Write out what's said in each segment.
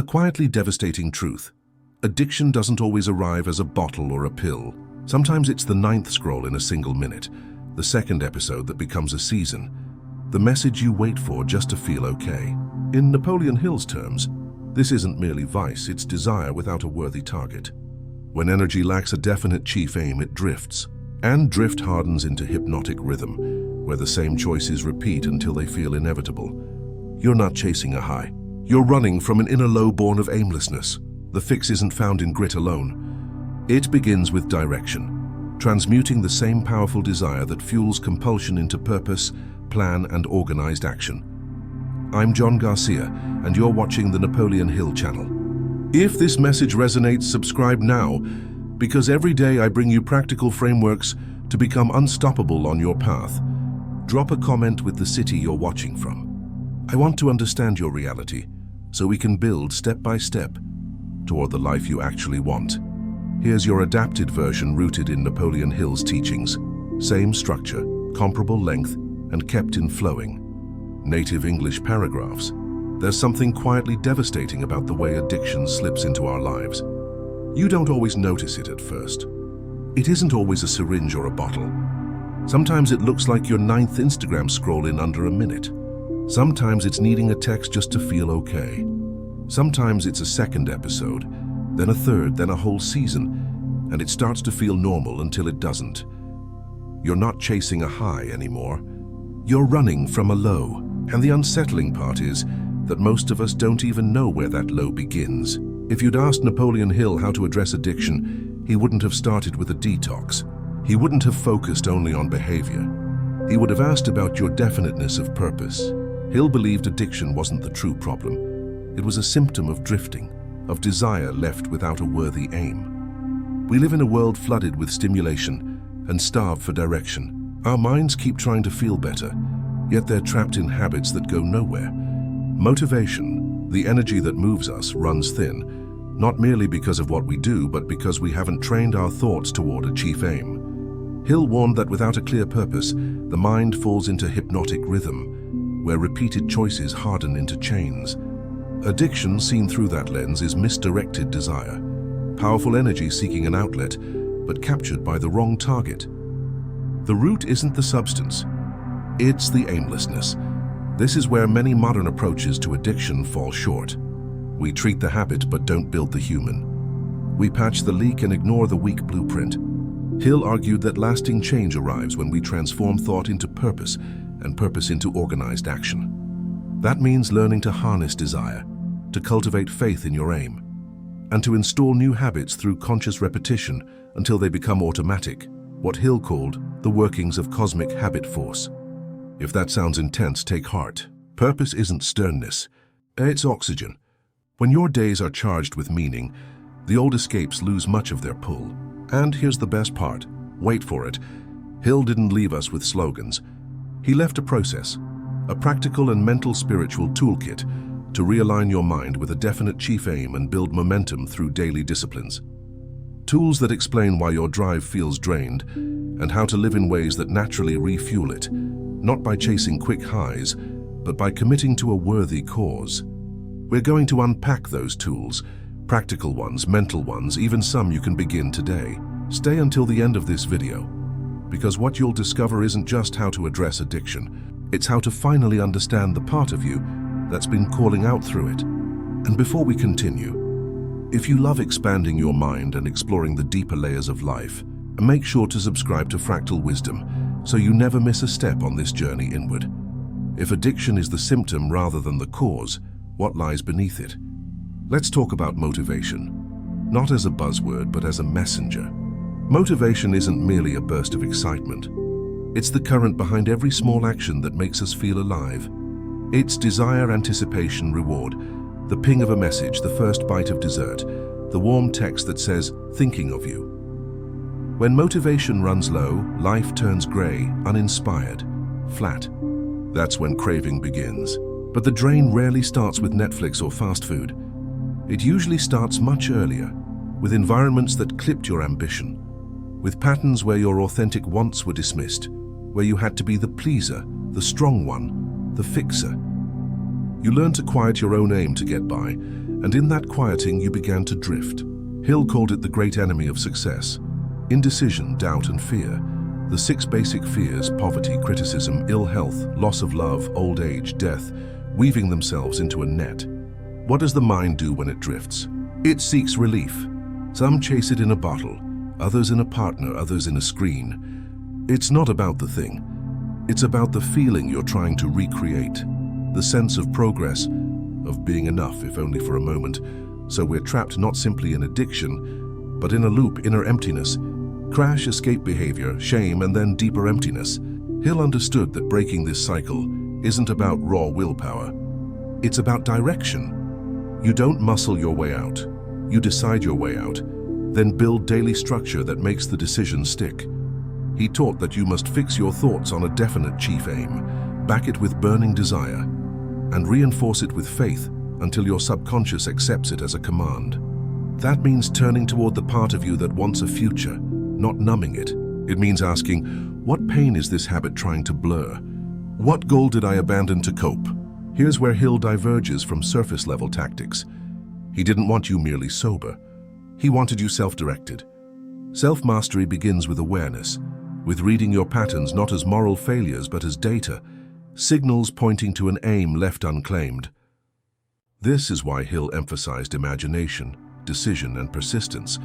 A quietly devastating truth. Addiction doesn't always arrive as a bottle or a pill. Sometimes it's the 9th scroll in a single minute, the 2nd episode that becomes a season, the message you wait for just to feel okay. In Napoleon Hill's terms, this isn't merely vice, it's desire without a worthy target. When energy lacks a definite chief aim, it drifts, and drift hardens into hypnotic rhythm, where the same choices repeat until they feel inevitable. You're not chasing a high. You're running from an inner low born of aimlessness. The fix isn't found in grit alone. It begins with direction, transmuting the same powerful desire that fuels compulsion into purpose, plan, and organized action. I'm John Garcia, and you're watching the Napoleon Hill channel. If this message resonates, subscribe now, because every day I bring you practical frameworks to become unstoppable on your path. Drop a comment with the city you're watching from. I want to understand your reality, so we can build step by step toward the life you actually want. Here's your adapted version rooted in Napoleon Hill's teachings. Same structure, comparable length, and kept in flowing, native English paragraphs. There's something quietly devastating about the way addiction slips into our lives. You don't always notice it at first. It isn't always a syringe or a bottle. Sometimes it looks like your 9th Instagram scroll in under a minute. Sometimes it's needing a text just to feel okay. Sometimes it's a 2nd episode, then a 3rd, then a whole season, and it starts to feel normal until it doesn't. You're not chasing a high anymore. You're running from a low, and the unsettling part is that most of us don't even know where that low begins. If you'd asked Napoleon Hill how to address addiction, he wouldn't have started with a detox. He wouldn't have focused only on behavior. He would have asked about your definiteness of purpose. Hill believed addiction wasn't the true problem. It was a symptom of drifting, of desire left without a worthy aim. We live in a world flooded with stimulation and starved for direction. Our minds keep trying to feel better, yet they're trapped in habits that go nowhere. Motivation, the energy that moves us, runs thin, not merely because of what we do, but because we haven't trained our thoughts toward a chief aim. Hill warned that without a clear purpose, the mind falls into hypnotic rhythm, where repeated choices harden into chains. Addiction, seen through that lens, is misdirected desire, powerful energy seeking an outlet, but captured by the wrong target. The root isn't the substance, it's the aimlessness. This is where many modern approaches to addiction fall short. We treat the habit but don't build the human. We patch the leak and ignore the weak blueprint. Hill argued that lasting change arrives when we transform thought into purpose and purpose into organized action. That means learning to harness desire, to cultivate faith in your aim, and to install new habits through conscious repetition until they become automatic, what Hill called the workings of cosmic habit force. If that sounds intense, take heart. Purpose isn't sternness, it's oxygen. When your days are charged with meaning, the old escapes lose much of their pull. And here's the best part. Wait for it. Hill didn't leave us with slogans. He left a process, a practical and mental spiritual toolkit to realign your mind with a definite chief aim and build momentum through daily disciplines. Tools that explain why your drive feels drained and how to live in ways that naturally refuel it, not by chasing quick highs, but by committing to a worthy cause. We're going to unpack those tools, practical ones, mental ones, even some you can begin today. Stay until the end of this video, because what you'll discover isn't just how to address addiction, it's how to finally understand the part of you that's been calling out through it. And before we continue, if you love expanding your mind and exploring the deeper layers of life, make sure to subscribe to Fractal Wisdom so you never miss a step on this journey inward. If addiction is the symptom rather than the cause, what lies beneath it? Let's talk about motivation, not as a buzzword, but as a messenger. Motivation isn't merely a burst of excitement. It's the current behind every small action that makes us feel alive. It's desire, anticipation, reward, the ping of a message, the first bite of dessert, the warm text that says, thinking of you. When motivation runs low, life turns gray, uninspired, flat. That's when craving begins. But the drain rarely starts with Netflix or fast food. It usually starts much earlier, with environments that clipped your ambition, with patterns where your authentic wants were dismissed, where you had to be the pleaser, the strong one, the fixer. You learn to quiet your own aim to get by, and in that quieting you began to drift. Hill called it the great enemy of success. Indecision, doubt, and fear. The 6 basic fears, poverty, criticism, ill health, loss of love, old age, death, weaving themselves into a net. What does the mind do when it drifts? It seeks relief. Some chase it in a bottle, others in a partner, others in a screen. It's not about the thing. It's about the feeling you're trying to recreate, the sense of progress, of being enough, if only for a moment. So we're trapped not simply in addiction, but in a loop, inner emptiness. Crash, escape behavior, shame, and then deeper emptiness. Hill understood that breaking this cycle isn't about raw willpower. It's about direction. You don't muscle your way out. You decide your way out, then build daily structure that makes the decision stick. He taught that you must fix your thoughts on a definite chief aim, back it with burning desire, and reinforce it with faith until your subconscious accepts it as a command. That means turning toward the part of you that wants a future, not numbing it. It means asking, what pain is this habit trying to blur? What goal did I abandon to cope? Here's where Hill diverges from surface-level tactics. He didn't want you merely sober. He wanted you self-directed. Self-mastery begins with awareness, with reading your patterns not as moral failures but as data, signals pointing to an aim left unclaimed. This is why Hill emphasized imagination, decision, and persistence,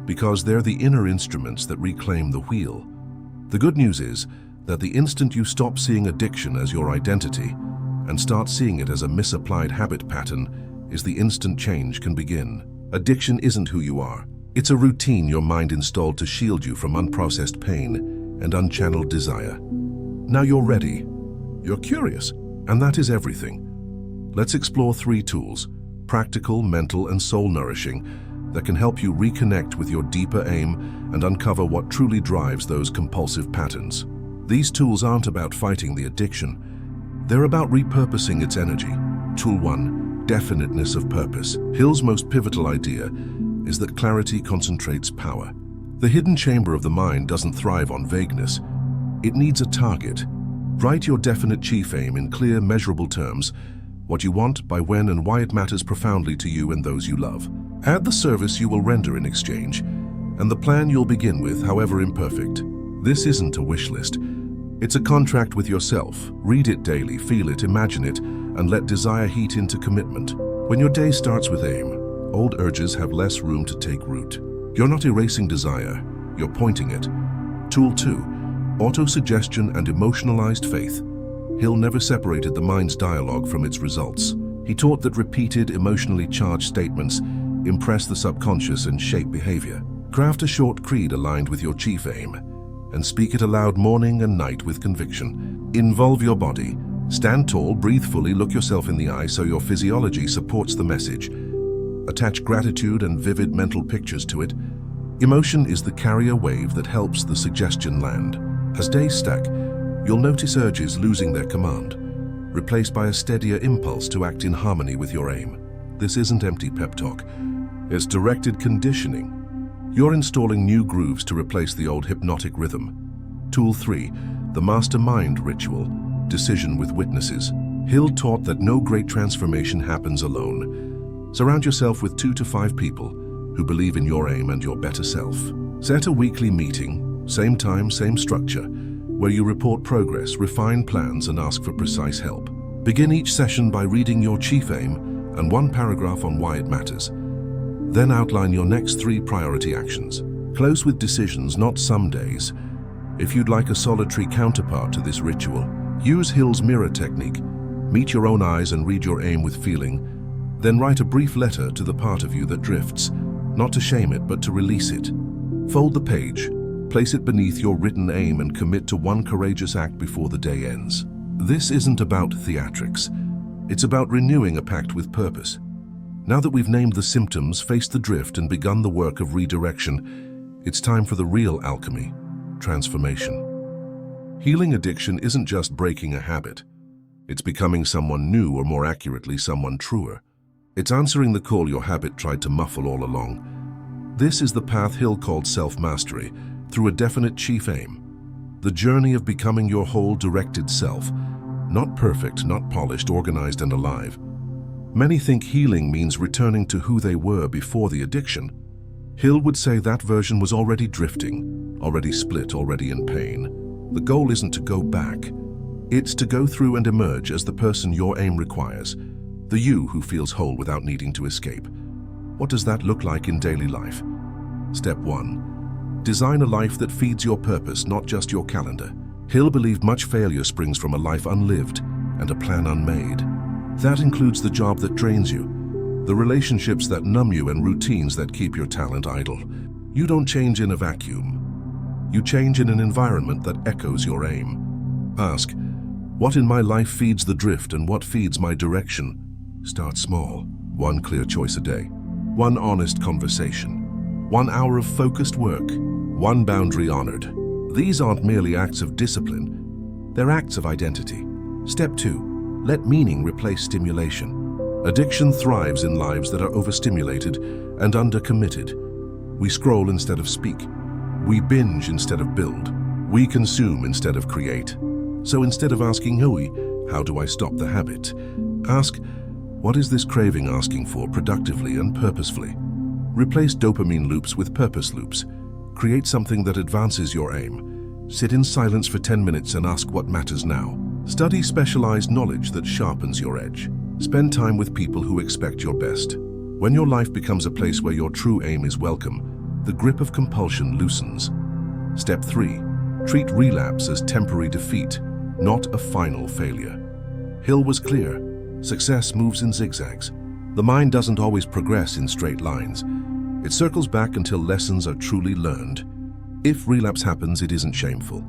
because they're the inner instruments that reclaim the wheel. The good news is that the instant you stop seeing addiction as your identity and start seeing it as a misapplied habit pattern is the instant change can begin. Addiction isn't who you are. It's a routine your mind installed to shield you from unprocessed pain and unchanneled desire. Now you're ready. You're curious, and that is everything. Let's explore 3 tools, practical, mental, and soul-nourishing, that can help you reconnect with your deeper aim and uncover what truly drives those compulsive patterns. These tools aren't about fighting the addiction. They're about repurposing its energy. Tool 1, definiteness of purpose. Hill's most pivotal idea is that clarity concentrates power. The hidden chamber of the mind doesn't thrive on vagueness. It needs a target. Write your definite chief aim in clear, measurable terms, what you want, by when, and why it matters profoundly to you and those you love. Add the service you will render in exchange, and the plan you'll begin with, however imperfect. This isn't a wish list. It's a contract with yourself. Read it daily, feel it, imagine it, and let desire heat into commitment. When your day starts with aim, old urges have less room to take root. You're not erasing desire, you're pointing it. Tool 2, auto-suggestion and emotionalized faith. Hill never separated the mind's dialogue from its results. He taught that repeated, emotionally charged statements impress the subconscious and shape behavior. Craft a short creed aligned with your chief aim, and speak it aloud morning and night with conviction. Involve your body. Stand tall, breathe fully, look yourself in the eye so your physiology supports the message. Attach gratitude and vivid mental pictures to it. Emotion is the carrier wave that helps the suggestion land. As days stack, you'll notice urges losing their command, replaced by a steadier impulse to act in harmony with your aim. This isn't empty pep talk. It's directed conditioning. You're installing new grooves to replace the old hypnotic rhythm. Tool 3, the mastermind ritual, decision with witnesses. Hill taught that no great transformation happens alone. Surround yourself with 2 to 5 people who believe in your aim and your better self. Set a weekly meeting, same time, same structure, where you report progress, refine plans, and ask for precise help. Begin each session by reading your chief aim and 1 paragraph on why it matters. Then outline your next 3 priority actions. Close with decisions, not some days. If you'd like a solitary counterpart to this ritual, use Hill's mirror technique. Meet your own eyes and read your aim with feeling. Then write a brief letter to the part of you that drifts, not to shame it, but to release it. Fold the page, place it beneath your written aim, and commit to 1 courageous act before the day ends. This isn't about theatrics. It's about renewing a pact with purpose. Now that we've named the symptoms, faced the drift, and begun the work of redirection, it's time for the real alchemy, transformation. Healing addiction isn't just breaking a habit. It's becoming someone new, or more accurately, someone truer. It's answering the call your habit tried to muffle all along. This is the path Hill called self-mastery, through a definite chief aim. The journey of becoming your whole directed self, not perfect, not polished, organized, and alive, Many think healing means returning to who they were before the addiction. Hill would say that version was already drifting, already split, already in pain. The goal isn't to go back. It's to go through and emerge as the person your aim requires, the you who feels whole without needing to escape. What does that look like in daily life? Step 1. Design a life that feeds your purpose, not just your calendar. Hill believed much failure springs from a life unlived and a plan unmade. That includes the job that drains you, the relationships that numb you, and routines that keep your talent idle. You don't change in a vacuum. You change in an environment that echoes your aim. Ask, what in my life feeds the drift and what feeds my direction? Start small. One clear choice a day. One honest conversation. 1 hour of focused work. One boundary honored. These aren't merely acts of discipline. They're acts of identity. Step 2. Let meaning replace stimulation. Addiction thrives in lives that are overstimulated and undercommitted. We scroll instead of speak. We binge instead of build. We consume instead of create. So instead of asking, how do I stop the habit? Ask, what is this craving asking for productively and purposefully? Replace dopamine loops with purpose loops. Create something that advances your aim. Sit in silence for 10 minutes and ask what matters now. Study specialized knowledge that sharpens your edge. Spend time with people who expect your best. When your life becomes a place where your true aim is welcome, the grip of compulsion loosens. Step 3. Treat relapse as temporary defeat, not a final failure. Hill was clear. Success moves in zigzags. The mind doesn't always progress in straight lines. It circles back until lessons are truly learned. If relapse happens, it isn't shameful.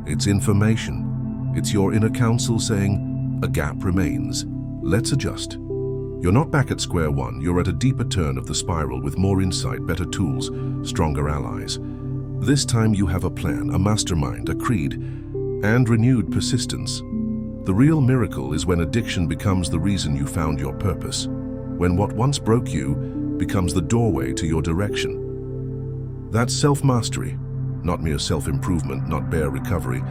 It's information. It's your inner counsel saying, a gap remains. Let's adjust. You're not back at square one. You're at a deeper turn of the spiral with more insight, better tools, stronger allies. This time you have a plan, a mastermind, a creed, and renewed persistence. The real miracle is when addiction becomes the reason you found your purpose, when what once broke you becomes the doorway to your direction. That's self-mastery, not mere self-improvement, not bare recovery,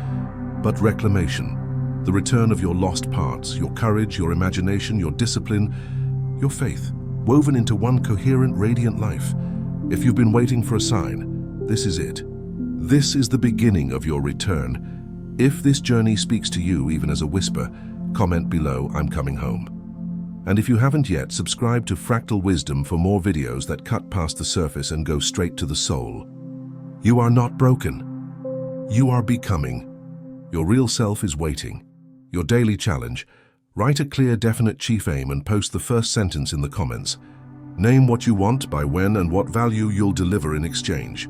but reclamation, the return of your lost parts, your courage, your imagination, your discipline, your faith, woven into one coherent, radiant life. If you've been waiting for a sign, this is it. This is the beginning of your return. If this journey speaks to you even as a whisper, comment below, I'm coming home. And if you haven't yet, subscribe to Fractal Wisdom for more videos that cut past the surface and go straight to the soul. You are not broken. You are becoming. Your real self is waiting. Your daily challenge: write a clear, definite chief aim and post the first sentence in the comments. Name what you want, by when, and what value you'll deliver in exchange.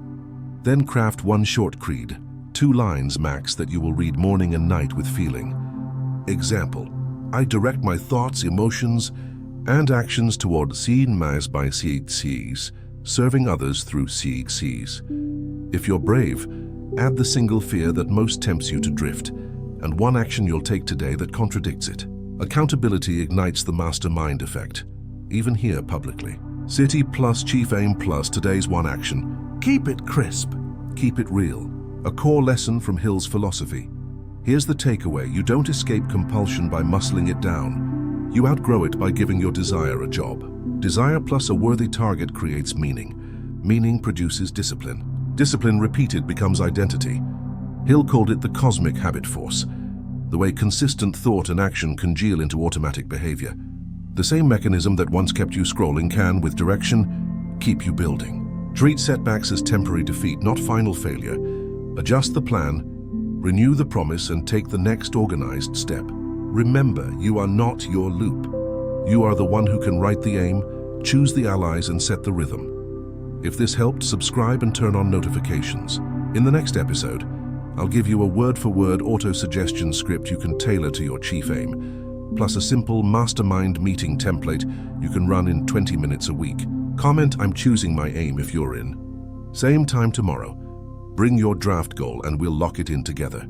Then craft one short creed, 2 lines max, that you will read morning and night with feeling. Example: I direct my thoughts, emotions, and actions toward seeing mas by sees, serving others through sees. If you're brave, add the single fear that most tempts you to drift, and one action you'll take today that contradicts it. Accountability ignites the mastermind effect, even here publicly. City plus chief aim plus today's one action. Keep it crisp, keep it real. A core lesson from Hill's philosophy. Here's the takeaway: you don't escape compulsion by muscling it down. You outgrow it by giving your desire a job. Desire plus a worthy target creates meaning. Meaning produces discipline. Discipline repeated becomes identity. Hill called it the cosmic habit force, the way consistent thought and action congeal into automatic behavior. The same mechanism that once kept you scrolling can, with direction, keep you building. Treat setbacks as temporary defeat, not final failure. Adjust the plan, renew the promise, and take the next organized step. Remember, you are not your loop. You are the one who can write the aim, choose the allies, and set the rhythm. If this helped, subscribe and turn on notifications. In the next episode, I'll give you a word-for-word auto-suggestion script you can tailor to your chief aim, plus a simple mastermind meeting template you can run in 20 minutes a week. Comment, I'm choosing my aim, if you're in. Same time tomorrow. Bring your draft goal and we'll lock it in together.